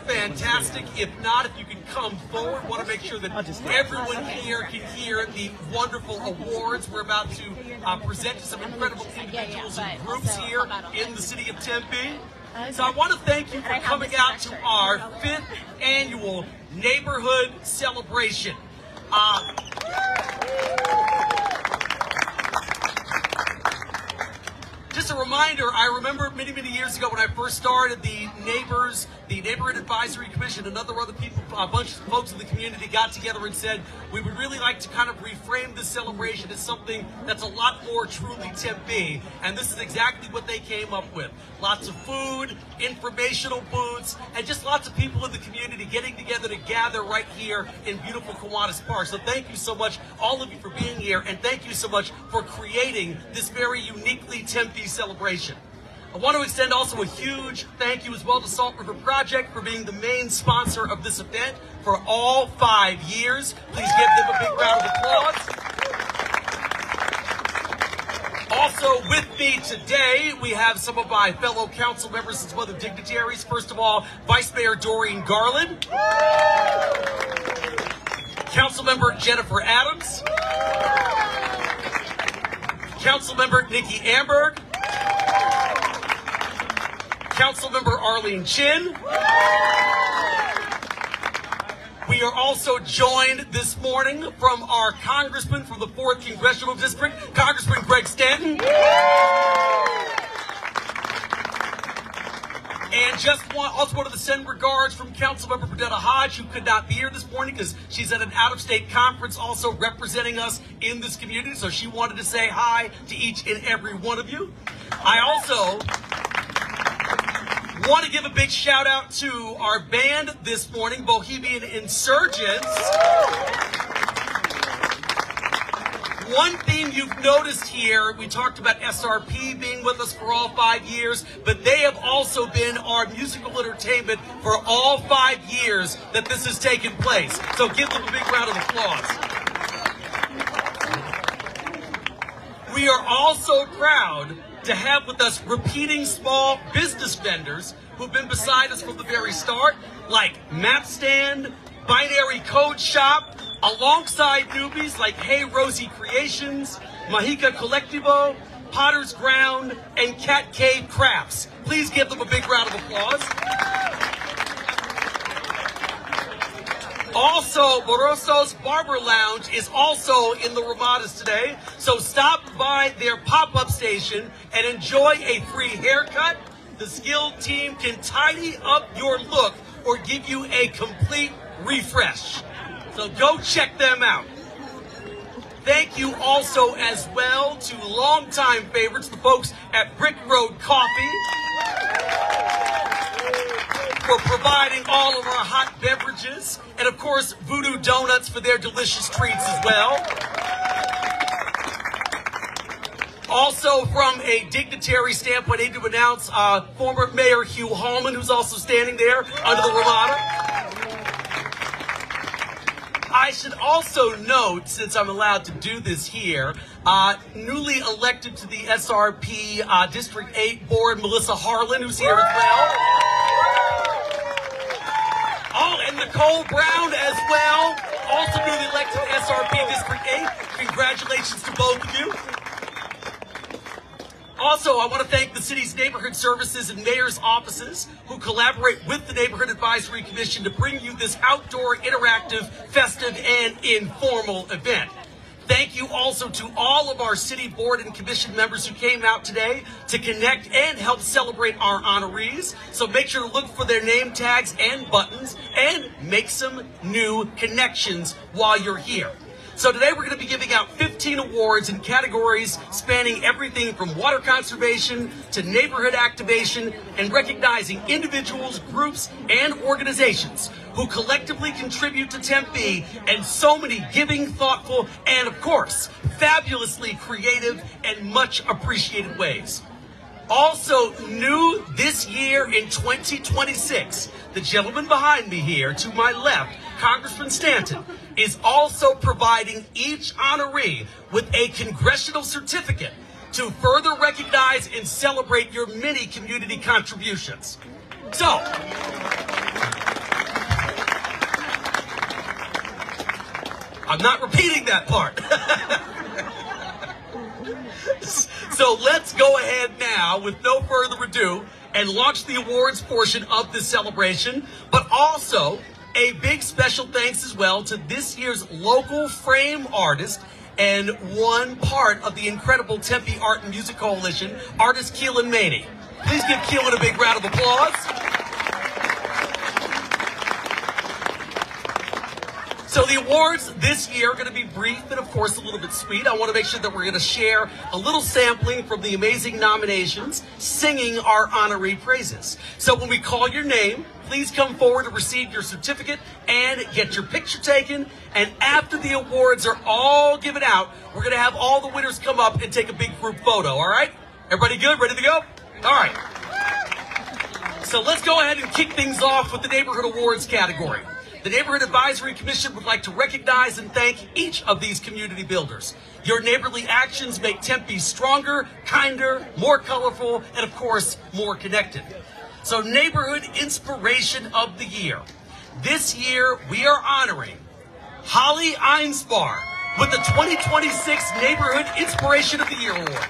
fantastic. If not, if you can come forward, want to make sure that everyone here can hear the wonderful awards we're about to present to some incredible individuals and groups here in the city of Tempe. So I want to thank you for coming out to our 5th annual Neighborhood Celebration. Just a reminder, I remember many, many years ago when I first started the Neighborhood Advisory Commission, another people, a bunch of folks in the community got together and said, we would really like to kind of reframe this celebration as something that's a lot more truly Tempe. And this is exactly what they came up with. Lots of food, informational booths, and just lots of people in the community getting together to gather right here in beautiful Kiwanis Park. So thank you so much, all of you, for being here, and thank you so much for creating this very uniquely Tempe celebration. I want to extend also a huge thank you as well to Salt River Project for being the main sponsor of this event for all 5 years. Please give them a big round of applause. Also with me today, we have some of my fellow council members and some other dignitaries. First of all, Vice Mayor Doreen Garland, Councilmember Jennifer Adams, Councilmember Nikki Amberg, Councilmember Arlene Chin. We are also joined this morning from our Congressman from the 4th Congressional District, Congressman Greg Stanton. And also want to send regards from Councilmember Pradetta Hodge, who could not be here this morning because she's at an out-of-state conference also representing us in this community. So she wanted to say hi to each and every one of you. I also want to give a big shout out to our band this morning, Bohemian Insurgents. One thing you've noticed here, we talked about SRP being with us for all 5 years, but they have also been our musical entertainment for all 5 years that this has taken place. So give them a big round of applause. We are also proud to have with us repeating small business vendors who've been beside us from the very start, like Map Stand, Binary Code Shop, alongside newbies like Hey Rosie Creations, Mahika Collectivo, Potter's Ground, and Cat Cave Crafts. Please give them a big round of applause. Also, Moroso's Barber Lounge is also in the Ramadas today, so stop by their pop-up station and enjoy a free haircut. The skilled team can tidy up your look or give you a complete refresh. So go check them out. Thank you also as well to longtime favorites, the folks at Brick Road Coffee, for providing all of our hot beverages, and of course Voodoo Donuts for their delicious treats as well. Also, from a dignitary standpoint, I need to announce former Mayor Hugh Hallman, who's also standing there under the Ramada. I should also note, since I'm allowed to do this here, newly elected to the SRP District 8 Board, Melissa Harlan, who's here as well. Oh, and Nicole Brown as well, also newly elected to SRP District 8. Congratulations to both of you. Also, I want to thank the city's neighborhood services and mayor's offices who collaborate with the Neighborhood Advisory Commission to bring you this outdoor, interactive, festive, and informal event. Thank you also to all of our city board and commission members who came out today to connect and help celebrate our honorees. So make sure to look for their name tags and buttons and make some new connections while you're here. So today we're going to be giving out 15 awards in categories spanning everything from water conservation to neighborhood activation, and recognizing individuals, groups, and organizations who collectively contribute to Tempe in so many giving, thoughtful, and of course, fabulously creative and much appreciated ways. Also new this year in 2026, the gentleman behind me here to my left, Congressman Stanton, is also providing each honoree with a congressional certificate to further recognize and celebrate your many community contributions. So, I'm not repeating that part. So let's go ahead now, with no further ado, and launch the awards portion of this celebration, but also a big special thanks as well to this year's local frame artist and one part of the incredible Tempe Art and Music Coalition, artist Keelan Maney. Please give Keelan a big round of applause. So the awards this year are going to be brief and, of course, a little bit sweet. I want to make sure that we're going to share a little sampling from the amazing nominations, singing our honoree praises. So when we call your name, please come forward to receive your certificate and get your picture taken. And after the awards are all given out, we're going to have all the winners come up and take a big group photo, all right? Everybody good? Ready to go? All right. So let's go ahead and kick things off with the Neighborhood Awards category. The Neighborhood Advisory Commission would like to recognize and thank each of these community builders. Your neighborly actions make Tempe stronger, kinder, more colorful, and of course, more connected. So Neighborhood Inspiration of the Year. This year, we are honoring Holly Einspar with the 2026 Neighborhood Inspiration of the Year Award.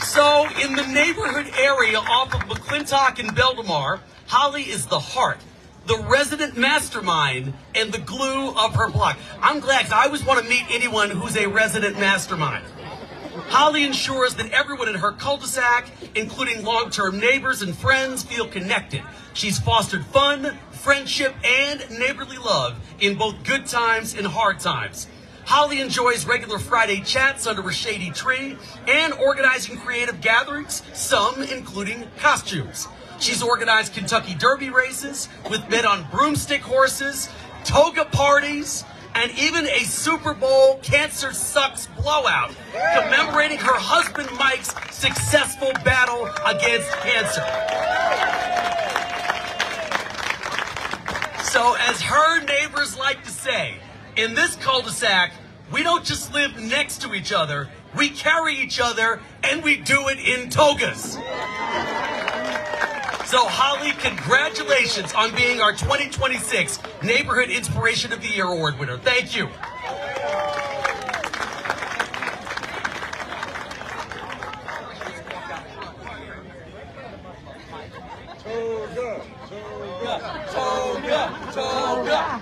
So, in the neighborhood area off of McClintock and Beldamar, Holly is the heart, the resident mastermind, and the glue of her block. I'm glad, because I always want to meet anyone who's a resident mastermind. Holly ensures that everyone in her cul-de-sac, including long-term neighbors and friends, feel connected. She's fostered fun, friendship, and neighborly love in both good times and hard times. Holly enjoys regular Friday chats under a shady tree and organizing creative gatherings, some including costumes. She's organized Kentucky Derby races with men on broomstick horses, toga parties, and even a Super Bowl Cancer Sucks blowout, commemorating her husband Mike's successful battle against cancer. So, as her neighbors like to say, in this cul-de-sac, we don't just live next to each other, we carry each other, and we do it in togas. So, Holly, congratulations on being our 2026 Neighborhood Inspiration of the Year Award winner. Thank you. Toga, toga, toga, toga.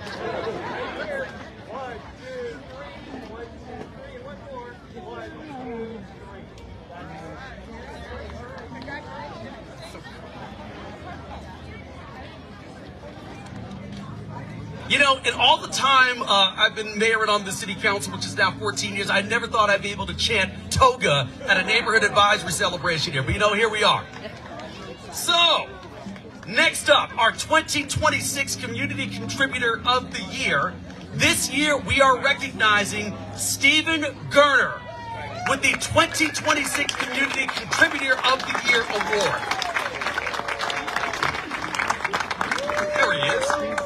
You know, in all the time I've been mayor on the city council, which is now 14 years, I never thought I'd be able to chant toga at a neighborhood advisory celebration here. But you know, here we are. So, next up, our 2026 Community Contributor of the Year. This year, we are recognizing Stephen Gerner with the 2026 Community Contributor of the Year Award. There he is.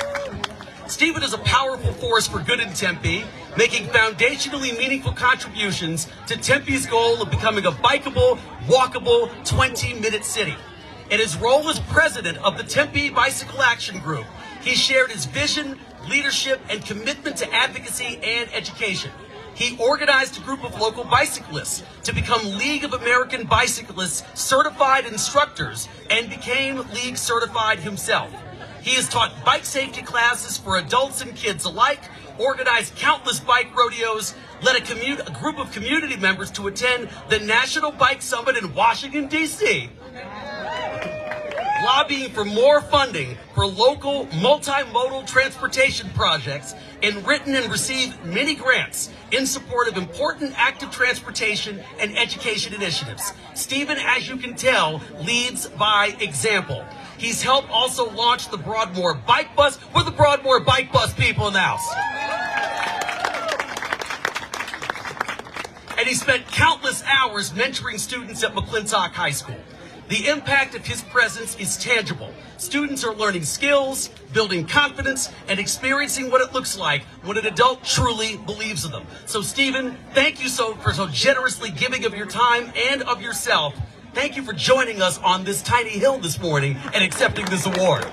Stephen is a powerful force for good in Tempe, making foundationally meaningful contributions to Tempe's goal of becoming a bikeable, walkable, 20-minute city. In his role as president of the Tempe Bicycle Action Group, he shared his vision, leadership, and commitment to advocacy and education. He organized a group of local bicyclists to become League of American Bicyclists certified instructors and became League certified himself. He has taught bike safety classes for adults and kids alike, organized countless bike rodeos, led a group of community members to attend the National Bike Summit in Washington, D.C., lobbying for more funding for local multimodal transportation projects, and written and received many grants in support of important active transportation and education initiatives. Stephen, as you can tell, leads by example. He's helped also launch the Broadmoor Bike Bus. We're the Broadmoor Bike Bus people in the house. And he spent countless hours mentoring students at McClintock High School. The impact of his presence is tangible. Students are learning skills, building confidence, and experiencing what it looks like when an adult truly believes in them. So, Stephen, thank you for so generously giving of your time and of yourself. Thank you for joining us on this tiny hill this morning and accepting this award.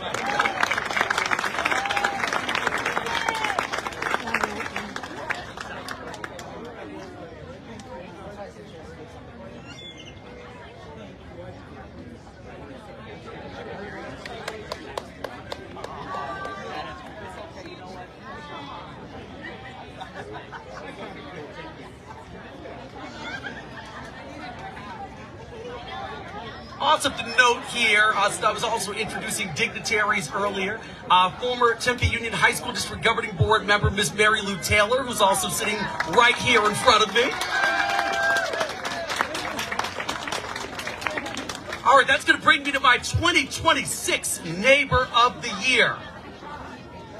also to note here, I was also introducing dignitaries earlier. Former Tempe Union High School District Governing Board member Miss Mary Lou Taylor, who's also sitting right here in front of me. All right, that's going to bring me to my 2026 Neighbor of the Year.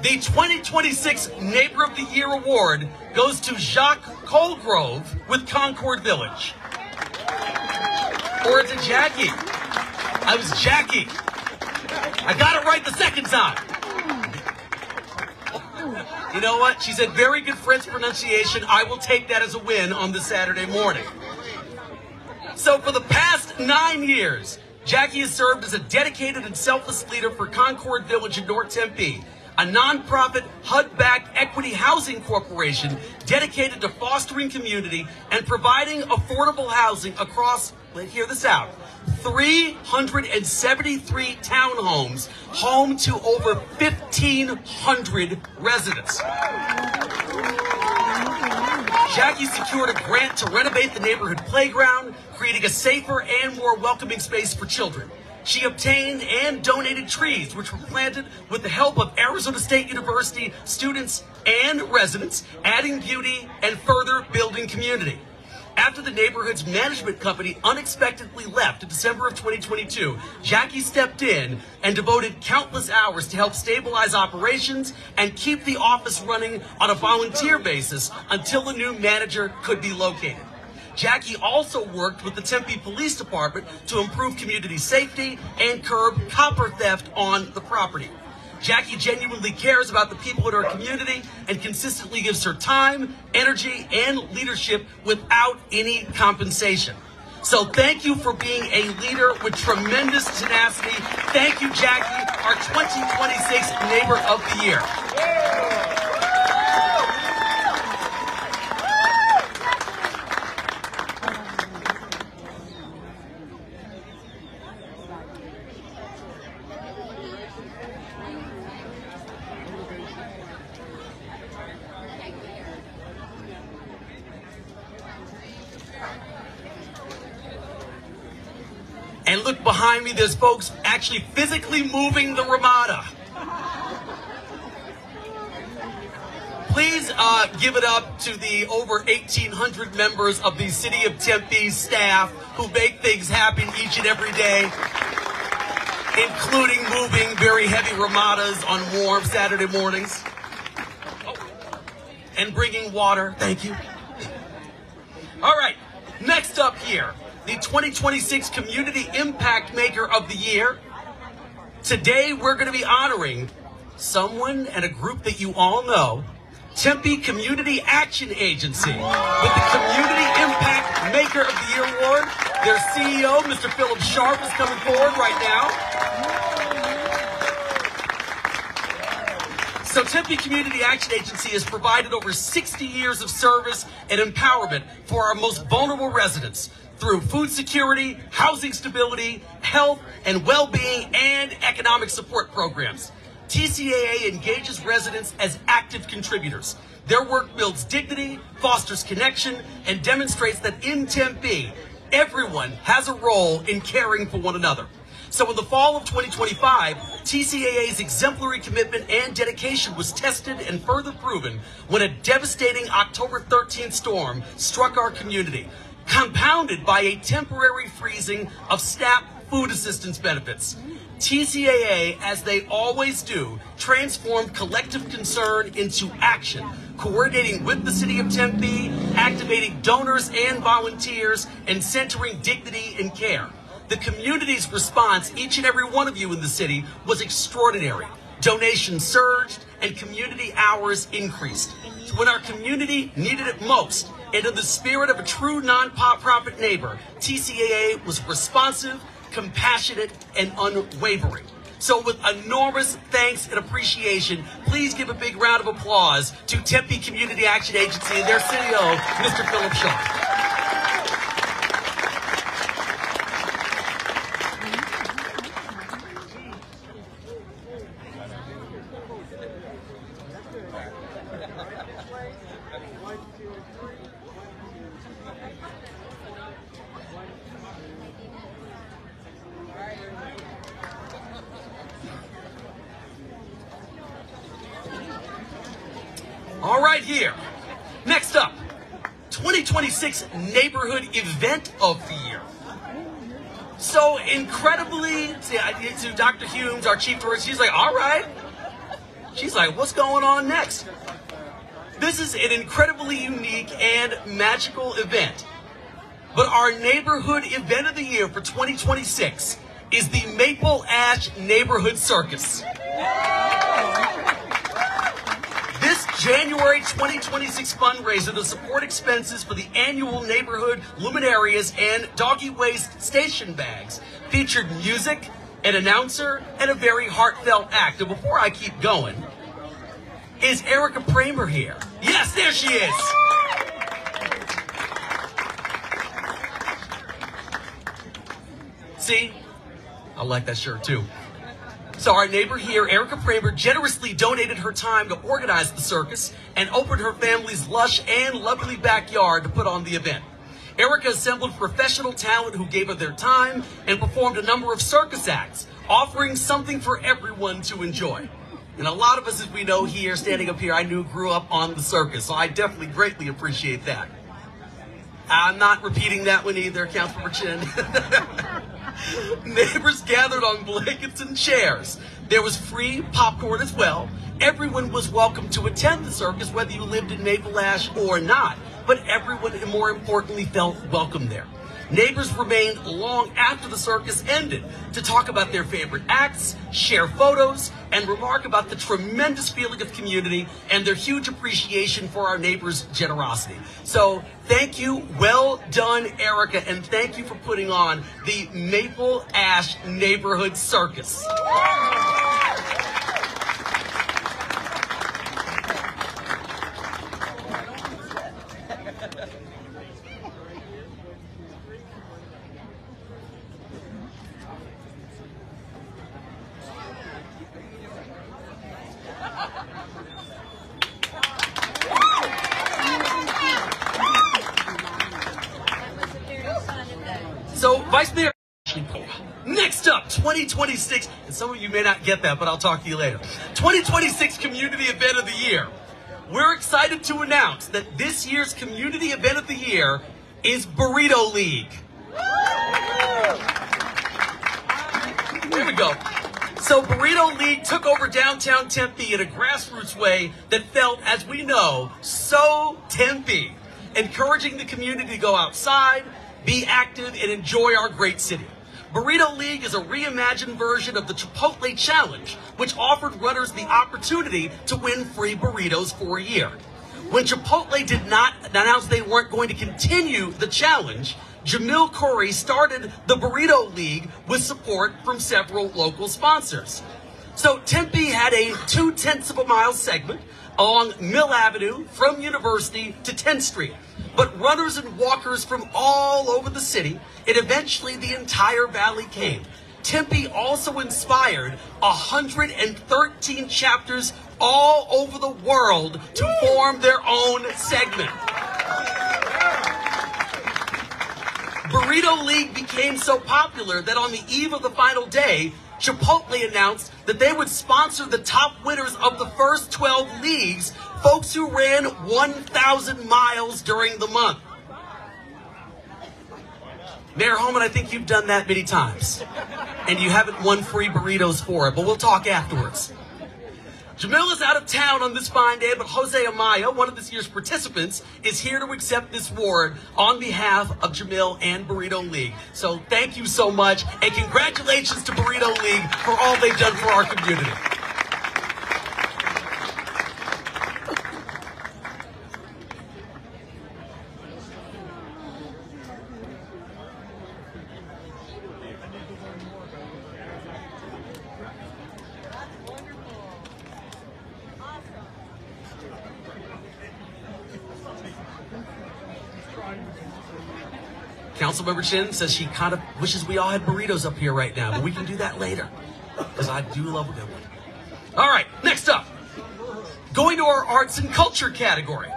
The 2026 Neighbor of the Year award goes to Jacques Colgrove with Concord Village. Or to Jackie. I was Jackie. I got it right the second time. You know what? She said very good French pronunciation. I will take that as a win on this Saturday morning. So for the past 9 years, Jackie has served as a dedicated and selfless leader for Concord Village in North Tempe, a nonprofit HUD-backed equity housing corporation dedicated to fostering community and providing affordable housing across, hear this out, 373 townhomes, home to over 1,500 residents. Jackie secured a grant to renovate the neighborhood playground, creating a safer and more welcoming space for children. She obtained and donated trees, which were planted with the help of Arizona State University students and residents, adding beauty and further building community. After the neighborhood's management company unexpectedly left in December of 2022, Jackie stepped in and devoted countless hours to help stabilize operations and keep the office running on a volunteer basis until a new manager could be located. Jackie also worked with the Tempe Police Department to improve community safety and curb copper theft on the property. Jackie genuinely cares about the people in our community and consistently gives her time, energy, and leadership without any compensation. So thank you for being a leader with tremendous tenacity. Thank you, Jackie, our 2026 Neighbor of the Year. And look behind me, there's folks actually physically moving the Ramada. Please give it up to the over 1,800 members of the City of Tempe staff who make things happen each and every day, including moving very heavy Ramadas on warm Saturday mornings. Oh, and bringing water, thank you. All right, next up here, the 2026 Community Impact Maker of the Year. Today, we're going to be honoring someone and a group that you all know, Tempe Community Action Agency, with the Community Impact Maker of the Year Award. Their CEO, Mr. Philip Sharp, is coming forward right now. So Tempe Community Action Agency has provided over 60 years of service and empowerment for our most vulnerable residents through food security, housing stability, health and well-being, and economic support programs. TCAA engages residents as active contributors. Their work builds dignity, fosters connection, and demonstrates that in Tempe, everyone has a role in caring for one another. So in the fall of 2025, TCAA's exemplary commitment and dedication was tested and further proven when a devastating October 13th storm struck our community, compounded by a temporary freezing of SNAP food assistance benefits. TCAA, as they always do, transformed collective concern into action, coordinating with the City of Tempe, activating donors and volunteers, and centering dignity and care. The community's response, each and every one of you in the city, was extraordinary. Donations surged and community hours increased. When our community needed it most, and in the spirit of a true non-profit neighbor, TCAA was responsive, compassionate, and unwavering. So with enormous thanks and appreciation, please give a big round of applause to Tempe Community Action Agency and their CEO, Mr. Philip Sharp. right here. Next up, 2026 Neighborhood Event of the Year. So incredibly, to Dr. Humes, our chief tourist, she's like, all right. She's like, what's going on next? This is an incredibly unique and magical event. But our Neighborhood Event of the Year for 2026 is the Maple Ash Neighborhood Circus. This January 2026 fundraiser to support expenses for the annual neighborhood luminarias and doggy waste station bags featured music, an announcer, and a very heartfelt act. And before I keep going, is Erica Kramer here? Yes, there she is. See? I like that shirt too. So our neighbor here, Erica Kramer, generously donated her time to organize the circus and opened her family's lush and lovely backyard to put on the event. Erica assembled professional talent who gave her their time and performed a number of circus acts, offering something for everyone to enjoy. And a lot of us, as we know here, standing up here, I grew up on the circus, so I definitely greatly appreciate that. I'm not repeating that one either, Councilmember Chin. Neighbors gathered on blankets and chairs. There was free popcorn as well. Everyone was welcome to attend the circus, whether you lived in Maple Ash or not. But everyone, and more importantly, felt welcome there. Neighbors remained long after the circus ended to talk about their favorite acts, share photos, and remark about the tremendous feeling of community and their huge appreciation for our neighbors' generosity. So thank you, well done, Erica, and thank you for putting on the Maple Ash Neighborhood Circus. So, Vice Mayor, next up, 2026, and some of you may not get that, but I'll talk to you later. 2026 Community Event of the Year. We're excited to announce that this year's Community Event of the Year is Burrito League. There we go. So Burrito League took over downtown Tempe in a grassroots way that felt, as we know, so Tempe, encouraging the community to go outside, be active, and enjoy our great city. Burrito League is a reimagined version of the Chipotle Challenge, which offered runners the opportunity to win free burritos for a year. When Chipotle did not announce they weren't going to continue the challenge, Jamil Khoury started the Burrito League with support from several local sponsors. So Tempe had a 0.2 mile segment along Mill Avenue from University to 10th Street. But runners and walkers from all over the city, and eventually the entire valley came. Tempe also inspired 113 chapters all over the world to form their own segment. Burrito League became so popular that on the eve of the final day, Chipotle announced that they would sponsor the top winners of the first 12 leagues, folks who ran 1,000 miles during the month. Mayor Holman, I think you've done that many times, and you haven't won free burritos for it, but we'll talk afterwards. Jamil is out of town on this fine day, but Jose Amaya, one of this year's participants, is here to accept this award on behalf of Jamil and Burrito League. So thank you so much, and congratulations to Burrito League for all they've done for our community. Councilmember Chin says she kind of wishes we all had burritos up here right now, but we can do that later, because I do love a good one. All right, next up, going to our arts and culture category.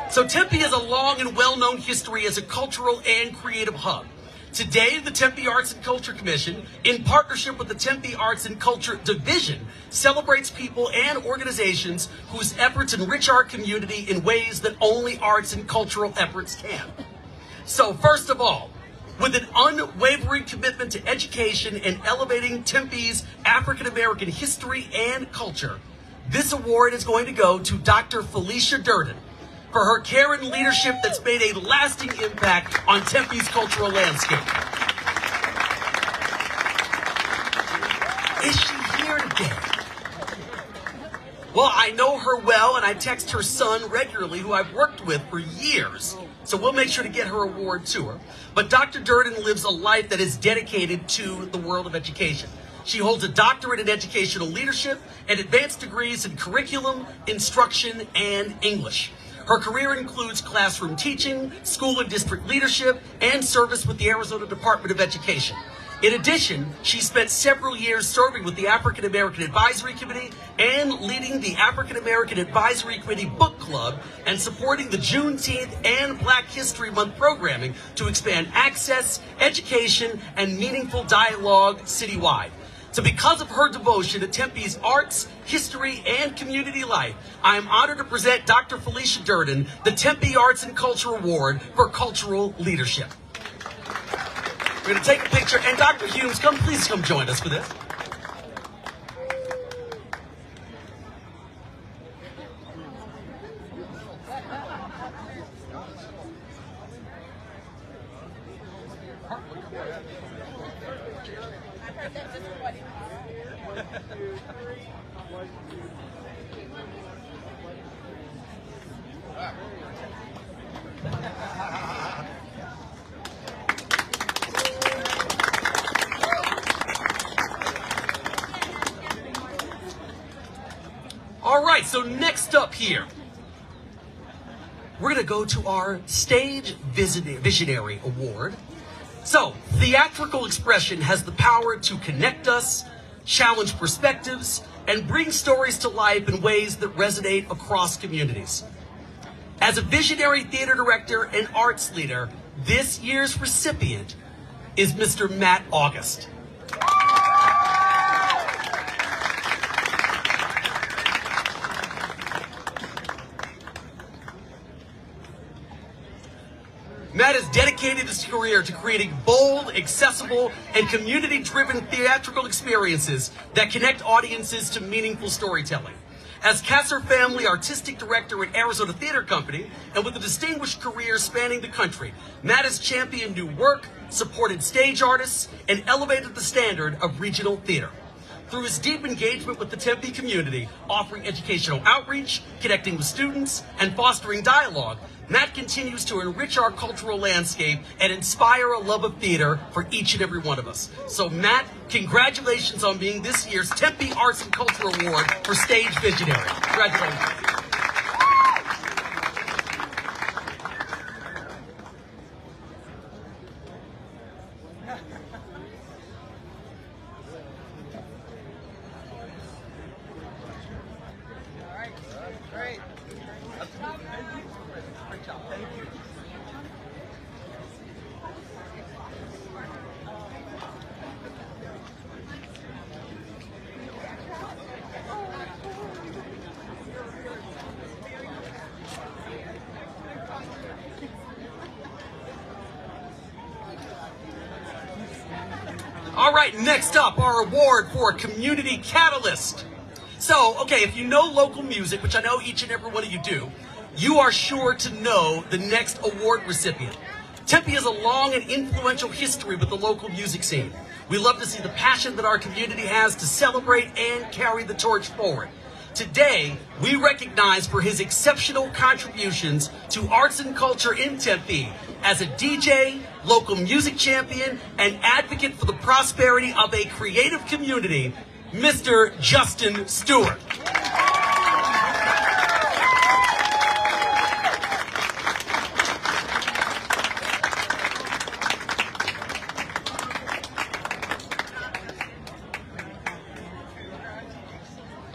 So Tempe has a long and well-known history as a cultural and creative hub. Today, the Tempe Arts and Culture Commission, in partnership with the Tempe Arts and Culture Division, celebrates people and organizations whose efforts enrich our community in ways that only arts and cultural efforts can. So first of all, with an unwavering commitment to education and elevating Tempe's African American history and culture, this award is going to go to Dr. Felicia Durden for her care and leadership that's made a lasting impact on Tempe's cultural landscape. Is she here today? Well, I know her well, and I text her son regularly, who I've worked with for years. So we'll make sure to get her award to her. But Dr. Durden lives a life that is dedicated to the world of education. She holds a doctorate in educational leadership and advanced degrees in curriculum, instruction, and English. Her career includes classroom teaching, school and district leadership, and service with the Arizona Department of Education. In addition, she spent several years serving with the African American Advisory Committee and leading the African American Advisory Committee Book Club and supporting the Juneteenth and Black History Month programming to expand access, education, and meaningful dialogue citywide. So because of her devotion to Tempe's arts, history, and community life, I am honored to present Dr. Felicia Durden the Tempe Arts and Culture Award for Cultural Leadership. We're going to take a picture, and Dr. Humes, please come join us for this. All right, so next up here, we're going to go to our Stage Visionary Award. So, theatrical expression has the power to connect us, challenge perspectives, and bring stories to life in ways that resonate across communities. As a visionary theater director and arts leader, this year's recipient is Mr. Matt August. Matt has dedicated his career to creating bold, accessible, and community-driven theatrical experiences that connect audiences to meaningful storytelling. As Kasser Family Artistic Director at Arizona Theater Company, and with a distinguished career spanning the country, Matt has championed new work, supported stage artists, and elevated the standard of regional theater. Through his deep engagement with the Tempe community, offering educational outreach, connecting with students, and fostering dialogue, Matt continues to enrich our cultural landscape and inspire a love of theater for each and every one of us. So Matt, congratulations on being this year's Tempe Arts and Culture Award for Stage Visionary. Congratulations. All right, next up, our award for Community Catalyst. So, okay, if you know local music, which I know each and every one of you do, you are sure to know the next award recipient. Tempe has a long and influential history with the local music scene. We love to see the passion that our community has to celebrate and carry the torch forward. Today, we recognize for his exceptional contributions to arts and culture in Tempe as a DJ, local music champion, and advocate for the prosperity of a creative community, Mr. Justin Stewart.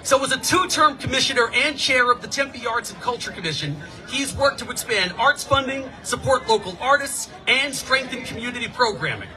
So as a two-term commissioner and chair of the Tempe Arts and Culture Commission, he's worked to expand arts funding, support local artists, and strengthen community programming.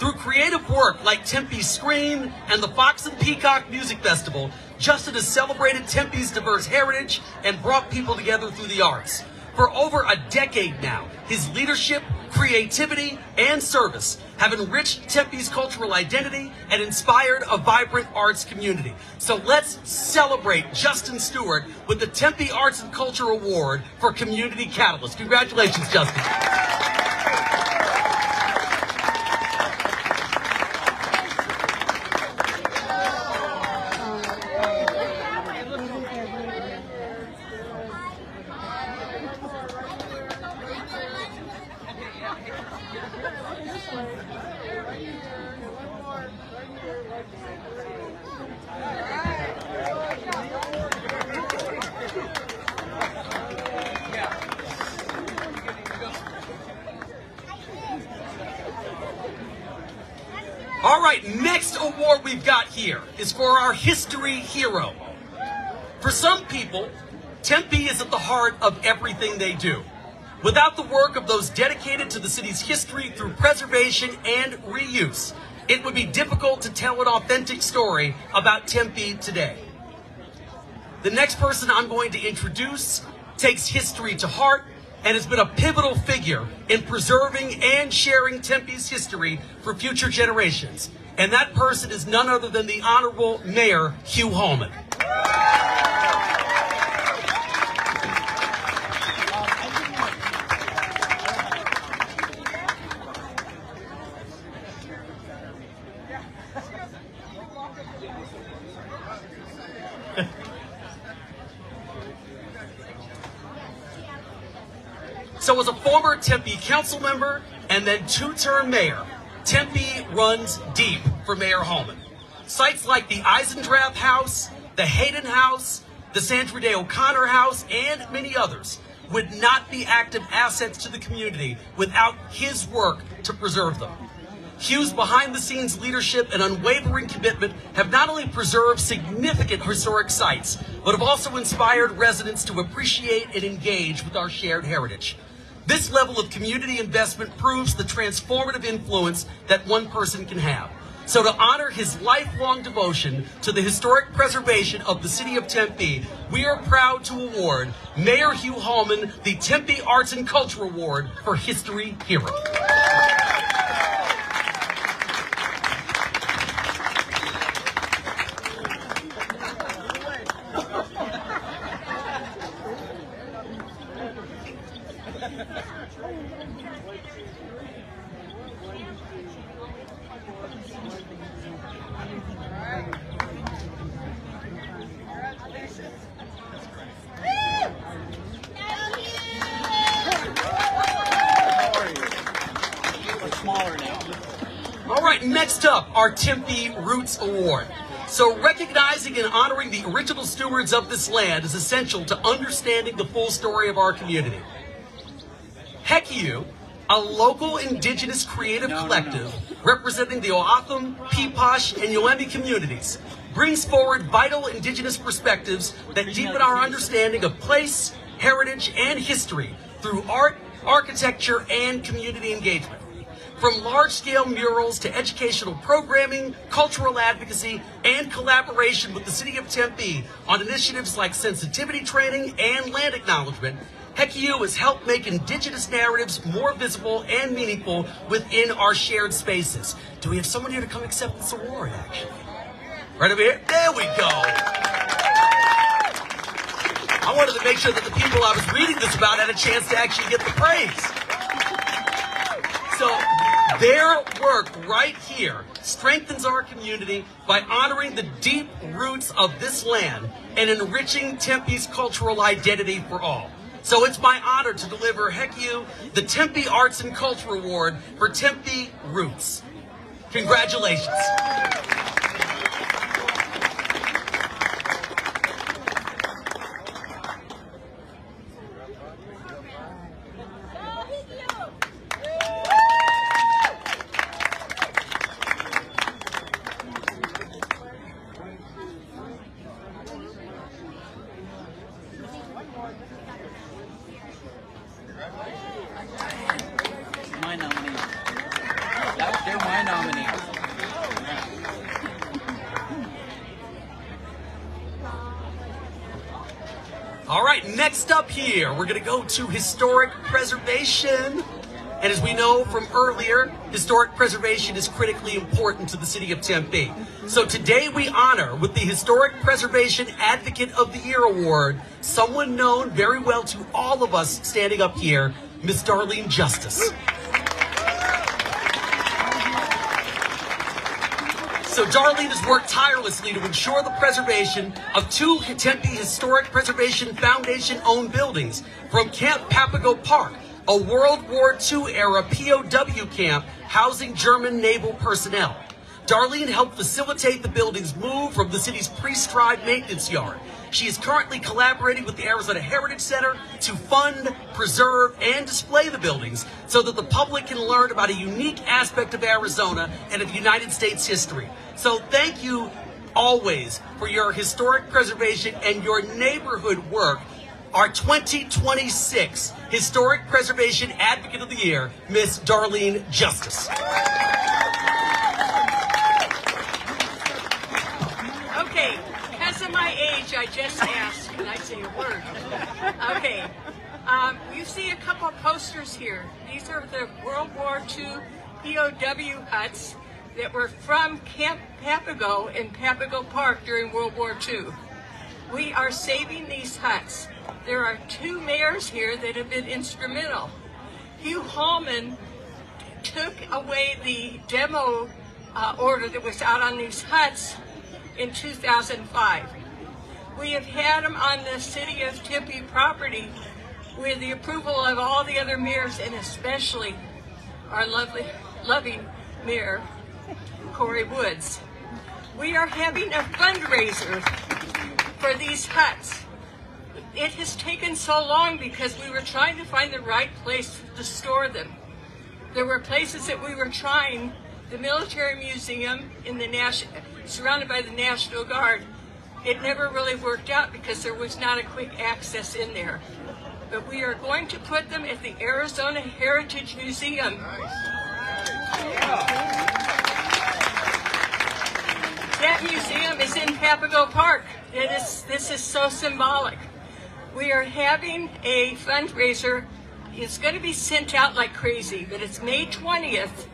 Through creative work like Tempe's Screen and the Fox and Peacock Music Festival, Justin has celebrated Tempe's diverse heritage and brought people together through the arts. For over a decade now, his leadership, creativity, and service have enriched Tempe's cultural identity and inspired a vibrant arts community. So let's celebrate Justin Stewart with the Tempe Arts and Culture Award for Community Catalyst. Congratulations, Justin. All right, next award we've got here is for our history hero. For some people, Tempe is at the heart of everything they do. Without the work of those dedicated to the city's history through preservation and reuse, it would be difficult to tell an authentic story about Tempe today. The next person I'm going to introduce takes history to heart and has been a pivotal figure in preserving and sharing Tempe's history for future generations. And that person is none other than the Honorable Mayor Hugh Hallman. So as a former Tempe council member and then two-term mayor, Tempe runs deep for Mayor Hallman. Sites like the Eisendrath House, the Hayden House, the Sandra Day O'Connor House, and many others would not be active assets to the community without his work to preserve them. Hugh's behind-the-scenes leadership and unwavering commitment have not only preserved significant historic sites, but have also inspired residents to appreciate and engage with our shared heritage. This level of community investment proves the transformative influence that one person can have. So to honor his lifelong devotion to the historic preservation of the city of Tempe, we are proud to award Mayor Hugh Hallman the Tempe Arts and Culture Award for History Hero. All right, next up, our Tempe Roots Award. So recognizing and honoring the original stewards of this land is essential to understanding the full story of our community. Hekiu, a local indigenous creative collective representing the O'odham, Peeposh, and Yoemi communities, brings forward vital indigenous perspectives that deepen our understanding of place, heritage, and history through art, architecture, and community engagement. From large-scale murals to educational programming, cultural advocacy, and collaboration with the City of Tempe on initiatives like sensitivity training and land acknowledgement, Hekiu has helped make indigenous narratives more visible and meaningful within our shared spaces. Do we have someone here to come accept this award, actually? Right over here? There we go. I wanted to make sure that the people I was reading this about had a chance to actually get the praise. So their work right here strengthens our community by honoring the deep roots of this land and enriching Tempe's cultural identity for all. So it's my honor to deliver Hekiu the Tempe Arts and Culture Award for Tempe Roots. Congratulations. All right, next up here, we're going to go to historic preservation. And as we know from earlier, historic preservation is critically important to the city of Tempe. So today we honor with the Historic Preservation Advocate of the Year Award, someone known very well to all of us standing up here, Miss Darlene Justice. So Darlene has worked tirelessly to ensure the preservation of two Tempe Historic Preservation Foundation-owned buildings, from Camp Papago Park, a World War II-era POW camp housing German naval personnel. Darlene helped facilitate the building's move from the city's pre-stride maintenance yard. She is currently collaborating with the Arizona Heritage Center to fund, preserve, and display the buildings so that the public can learn about a unique aspect of Arizona and of United States history. So thank you always for your historic preservation and your neighborhood work. Our 2026 Historic Preservation Advocate of the Year, Miss Darlene Justice. Okay, because of my age, I just asked, can I say a word? Okay, you see a couple posters here. These are the World War II POW huts that were from Camp Papago in Papago Park during World War II. We are saving these huts. There are two mayors here that have been instrumental. Hugh Hallman took away the demo order that was out on these huts in 2005. We have had them on the City of Tempe property with the approval of all the other mayors, and especially our loving mayor, Corey Woods. We are having a fundraiser for these huts. It has taken so long because we were trying to find the right place to store them. There were places that we were trying, the Military Museum in the surrounded by the National Guard. It never really worked out because there was not a quick access in there. But we are going to put them at the Arizona Heritage Museum. That museum is in Papago Park. This is so symbolic. We are having a fundraiser. It's going to be sent out like crazy, but it's May 20th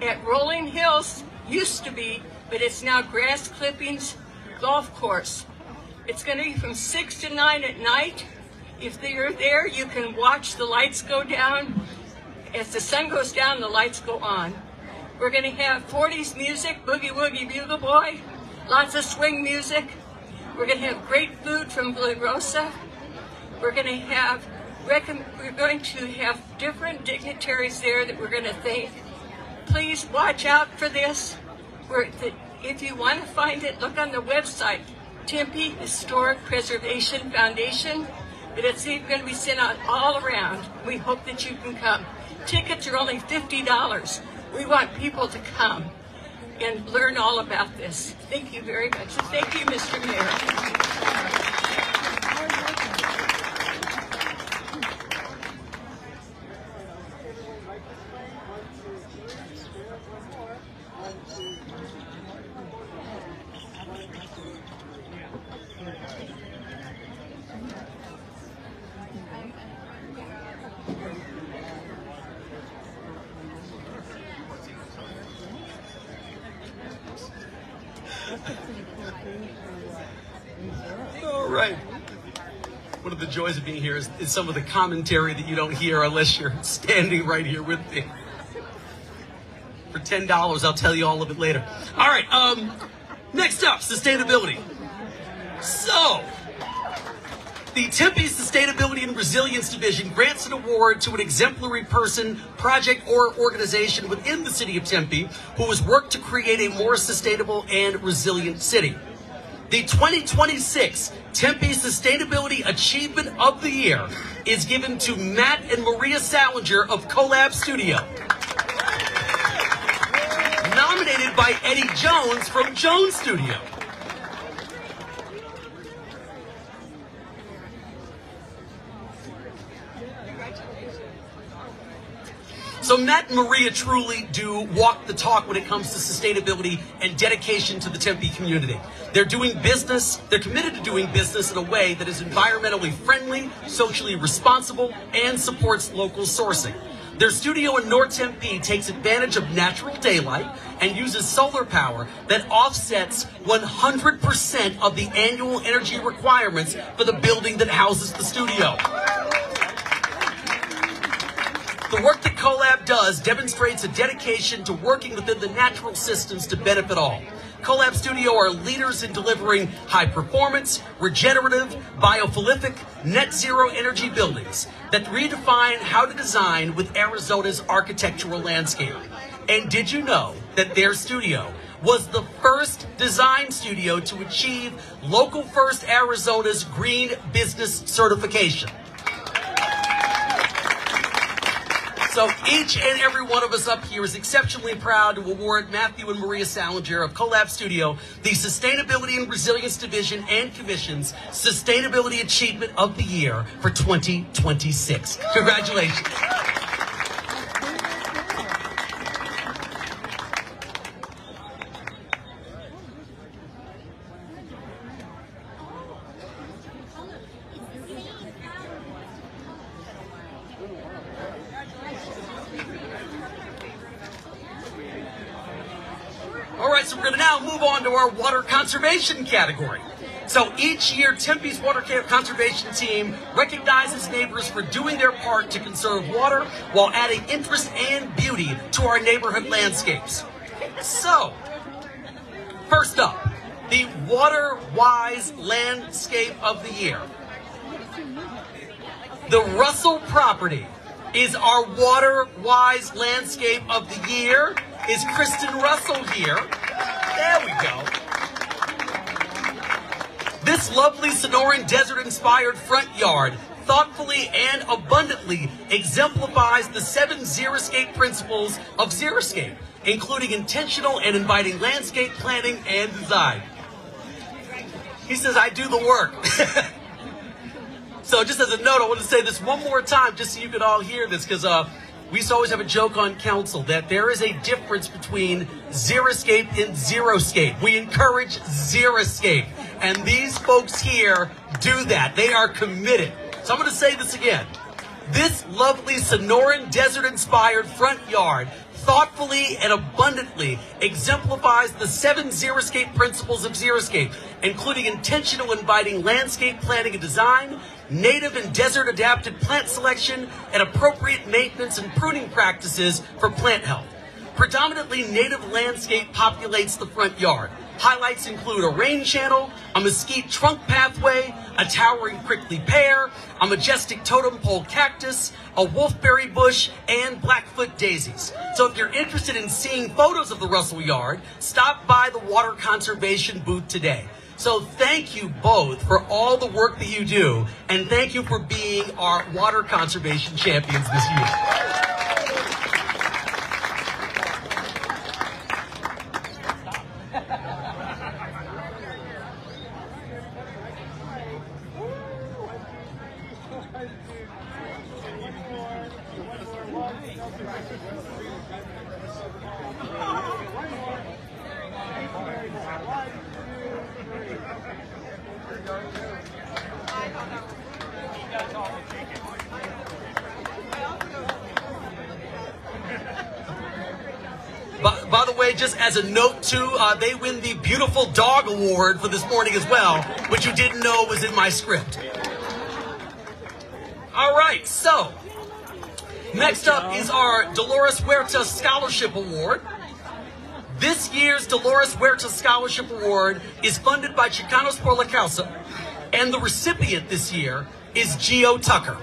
at Rolling Hills, used to be, but it's now Grass Clippings Golf Course. It's going to be from 6 to 9 at night. If you're there, you can watch the lights go down. As the sun goes down, the lights go on. We're going to have 40s music, Boogie Woogie Bugle Boy, lots of swing music. We're going to have great food from Blue Rosa. We're going to have different dignitaries there that we're going to thank. Please watch out for this. If you want to find it, look on the website, Tempe Historic Preservation Foundation. But it's going to be sent out all around. We hope that you can come. Tickets are only $50. We want people to come and learn all about this. Thank you very much. And thank you, Mr. Mayor. All right. One of the joys of being here is some of the commentary that you don't hear unless you're standing right here with me. For $10, I'll tell you all of it later. All right. Next up, sustainability. So, the Tempe Sustainability and Resilience Division grants an award to an exemplary person, project, or organization within the city of Tempe who has worked to create a more sustainable and resilient city. The 2026 Tempe Sustainability Achievement of the Year is given to Matt and Maria Salinger of Collab Studio. Nominated by Eddie Jones from Jones Studio. So Matt and Maria truly do walk the talk when it comes to sustainability and dedication to the Tempe community. They're doing business, they're committed to doing business in a way that is environmentally friendly, socially responsible, and supports local sourcing. Their studio in North Tempe takes advantage of natural daylight and uses solar power that offsets 100% of the annual energy requirements for the building that houses the studio. The work that CoLab does demonstrates a dedication to working within the natural systems to benefit all. CoLab Studio are leaders in delivering high-performance, regenerative, biophilic, net-zero energy buildings that redefine how to design with Arizona's architectural landscape. And did you know that their studio was the first design studio to achieve Local First Arizona's Green Business Certification? So each and every one of us up here is exceptionally proud to award Matthew and Maria Salinger of CoLab Studio the Sustainability and Resilience Division and Commission's Sustainability Achievement of the Year for 2026. Congratulations. All right, so we're going to now move on to our water conservation category. So each year, Tempe's water conservation team recognizes neighbors for doing their part to conserve water while adding interest and beauty to our neighborhood landscapes. So, first up, the Water Wise Landscape of the Year. The Russell property is our Water Wise Landscape of the Year. Is Kristen Russell here? There we go. This lovely Sonoran desert-inspired front yard thoughtfully and abundantly exemplifies the 7 Xeriscape principles of Xeriscape, including intentional and inviting landscape planning and design. He says, I do the work. So just as a note, I want to say this one more time just so you can all hear this, because we used to always have a joke on council that there is a difference between Xeriscape and Zeroscape. We encourage Xeriscape, and these folks here do that. They are committed. So I'm going to say this again. This lovely Sonoran desert-inspired front yard thoughtfully and abundantly exemplifies the 7 Xeriscape principles of Xeriscape, including intentional inviting landscape planning and design, native and desert-adapted plant selection, and appropriate maintenance and pruning practices for plant health. Predominantly native landscape populates the front yard. Highlights include a rain channel, a mesquite trunk pathway, a towering prickly pear, a majestic totem pole cactus, a wolfberry bush, and Blackfoot daisies. So if you're interested in seeing photos of the Russell Yard, stop by the Water Conservation booth today. So thank you both for all the work that you do, and thank you for being our water conservation champions this year. By the way, just as a note too, they win the Beautiful Dog Award for this morning as well, which you didn't know was in my script. All right, so next up is our Dolores Huerta Scholarship Award. This year's Dolores Huerta Scholarship Award is funded by Chicanos por la Causa, and the recipient this year is Gio Tucker.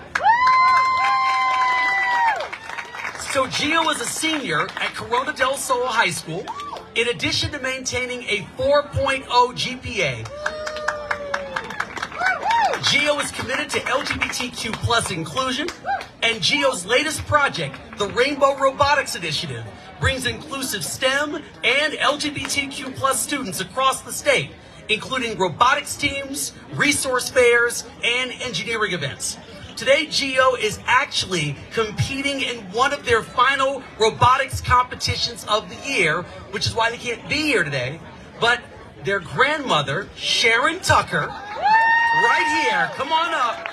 So Gio is a senior at Corona del Sol High School. In addition to maintaining a 4.0 GPA, Gio is committed to LGBTQ plus inclusion, and Gio's latest project, the Rainbow Robotics Initiative, brings inclusive STEM and LGBTQ plus students across the state, including robotics teams, resource fairs, and engineering events. Today, Geo is actually competing in one of their final robotics competitions of the year, which is why they can't be here today. But their grandmother, Sharon Tucker, right here, come on up.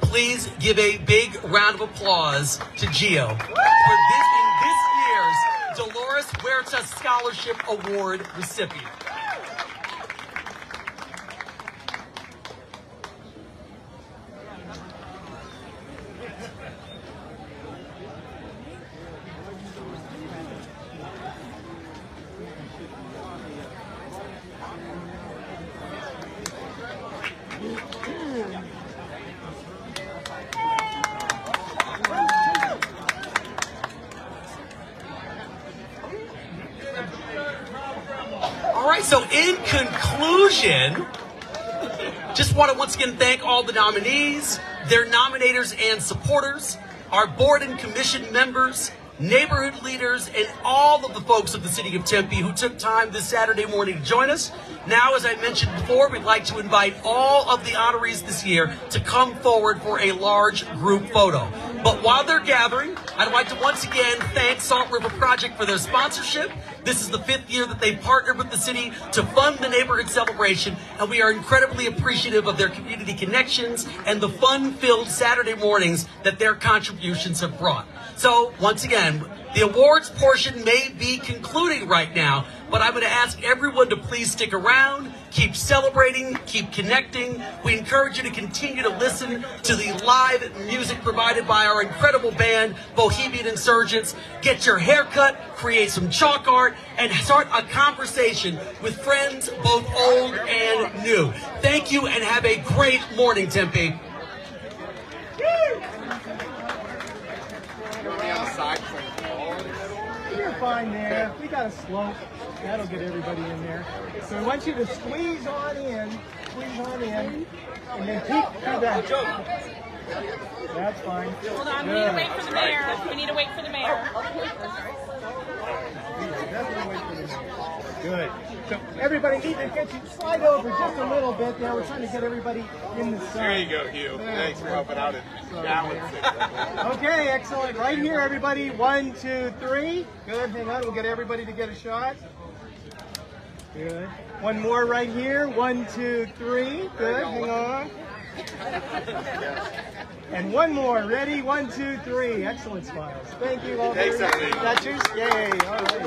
Please give a big round of applause to Geo for this year's Dolores Huerta Scholarship Award recipient. All right, so in conclusion, just want to once again thank all the nominees, their nominators and supporters, our board and commission members, neighborhood leaders, and all of the folks of the city of Tempe who took time this Saturday morning to join us. Now, as I mentioned before, we'd like to invite all of the honorees this year to come forward for a large group photo. But while they're gathering, I'd like to once again thank Salt River Project for their sponsorship. This is the 5th year that they've partnered with the city to fund the neighborhood celebration, and we are incredibly appreciative of their community connections and the fun-filled Saturday mornings that their contributions have brought. So, once again, the awards portion may be concluding right now, but I'm going to ask everyone to please stick around, keep celebrating, keep connecting. We encourage you to continue to listen to the live music provided by our incredible band, Bohemian Insurgents. Get your hair cut, create some chalk art, and start a conversation with friends both old and new. Thank you and have a great morning, Tempe. You're fine there. We got a slope. That'll get everybody in there. So I want you to squeeze on in, and then peek through that. That's fine. Hold on, we need to wait for the mayor. We need to wait for the mayor. Definitely wait for the mayor. Good. So everybody need to get you slide over just a little bit there. We're trying to get everybody in the sun. There you go, Hugh. Thanks for helping out and balancing. Okay, excellent. Right here, everybody. 1, 2, 3. Good. Hang on. We'll get everybody to get a shot. Good. One more right here. 1, 2, 3. Good. Hang on. And one more. Ready? 1, 2, 3. Excellent smiles. Thank you all. Thanks, That's yours? Yay. All right.